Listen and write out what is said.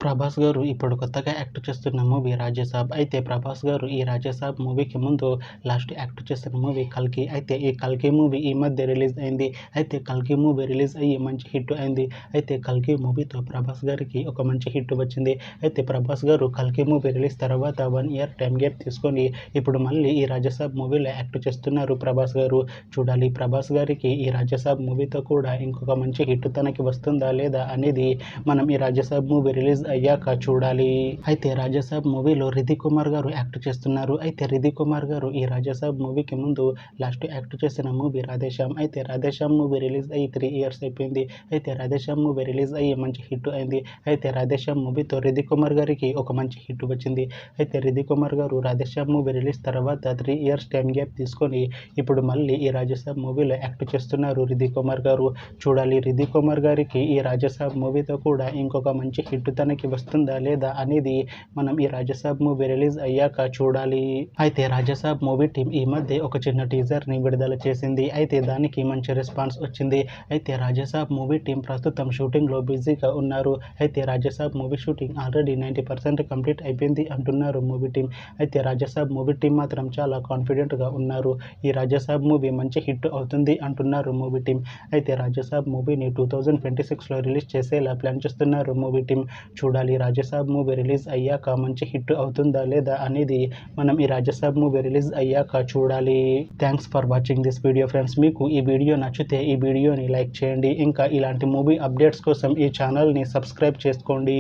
ప్రభాస్ గారు ఇప్పుడు కొత్తగా యాక్ట్ చేస్తున్న మూవీ 'రాజసాబ్'. అయితే ప్రభాస్ గారు ఈ 'రాజసాబ్' మూవీకి ముందు లాస్ట్ యాక్ట్ చేసిన మూవీ 'కల్కి'. అయితే ఈ 'కల్కి' మూవీ ఈ మధ్య రిలీజ్ అయింది. అయితే 'కల్కి' మూవీ రిలీజ్ అయ్యి మంచి హిట్ అయింది. అయితే 'కల్కి' మూవీతో ప్రభాస్ గారికి ఒక మంచి హిట్ వచ్చింది. అయితే ప్రభాస్ గారు 'కల్కి' మూవీ రిలీజ్ తర్వాత 1 ఇయర్ టైం గ్యాప్ తీసుకొని ఇప్పుడు మళ్ళీ ఈ 'రాజసాబ్' మూవీలో యాక్ట్ చేస్తున్నారు ప్రభాస్ గారు. చూడాలి ప్రభాస్ గారికి ఈ 'రాజసాబ్' మూవీతో కూడా ఇంకొక మంచి హిట్ తనకి వస్తుందా లేదా అనేది మనం ఈ 'రాజసాబ్' మూవీ రిలీజ్ అయ్యాక చూడాలి. అయితే 'రాజసాబ్' మూవీలో రితిక్ కుమార్ గారు యాక్ట్ చేస్తున్నారు. అయితే రితిక్ కుమార్ గారు ఈ 'రాజసాబ్' మూవీకి ముందు లాస్ట్ యాక్ట్ చేసిన మూవీ 'రాధేశ్యామ్'. అయితే 'రాధేశ్యామ్' మూవీ రిలీజ్ అయ్యి 3 ఇయర్స్ అయిపోయింది. అయితే 'రాధేశ్యామ్' మూవీ రిలీజ్ అయ్యి మంచి హిట్ అయింది. అయితే 'రాధేశ్యామ్' మూవీతో రితిక్ కుమార్ గారికి ఒక మంచి హిట్ వచ్చింది. అయితే రితిక్ కుమార్ గారు 'రాధేశ్యామ్' మూవీ రిలీజ్ తర్వాత 3 ఇయర్స్ టైం గ్యాప్ తీసుకొని ఇప్పుడు మళ్ళీ ఈ 'రాజసాబ్' మూవీలో యాక్ట్ చేస్తున్నారు రితిక్ కుమార్ గారు. చూడాలి రితిక్ కుమార్ గారికి ఈ 'రాజసాబ్' మూవీతో కూడా ఇంకొక మంచి హిట్ తనకి వస్తుందా లేదా అనేది మనం ఈ 'రాజసాబ్' మూవీ రిలీజ్ అయ్యాక చూడాలి. అయితే 'రాజసాబ్' మూవీ టీం ఈ మధ్య ఒక చిన్న టీజర్ ని విడుదల చేసింది. అయితే దానికి మంచి రెస్పాన్స్ వచ్చింది. అయితే 'రాజసాబ్' మూవీ టీం ప్రస్తుతం షూటింగ్ లో బిజీగా ఉన్నారు. అయితే 'Raja Saab' movie shooting already 90% complete అయిపోయింది అంటున్నారు మూవీ టీం. అయితే 'రాజసాబ్' మూవీ టీం మాత్రం చాలా కాన్ఫిడెంట్ గా ఉన్నారు. ఈ 'రాజసాబ్' మూవీ మంచి హిట్ అవుతుంది అంటున్నారు మూవీ టీం. అయితే 'రాజసాబ్' మూవీని 2026 లో రిలీజ్ చేసేలా ప్లాన్ చేస్తున్నారు మూవీ టీం. చూడాలి 'రాజసాబ్' మూవీ రిలీజ్ అయ్యాక మంచి హిట్ అవుతుందా లేదా అనేది మనం ఈ 'రాజసాబ్' మూవీ రిలీజ్ అయ్యాక చూడాలి. Thanks for watching this video friends. మీకు ఈ వీడియో నచ్చితే ఈ వీడియోని లైక్ చేయండి. ఇంకా ఇలాంటి మూవీ అప్డేట్స్ కోసం ఈ ఛానల్ని సబ్స్క్రైబ్ చేసుకోండి.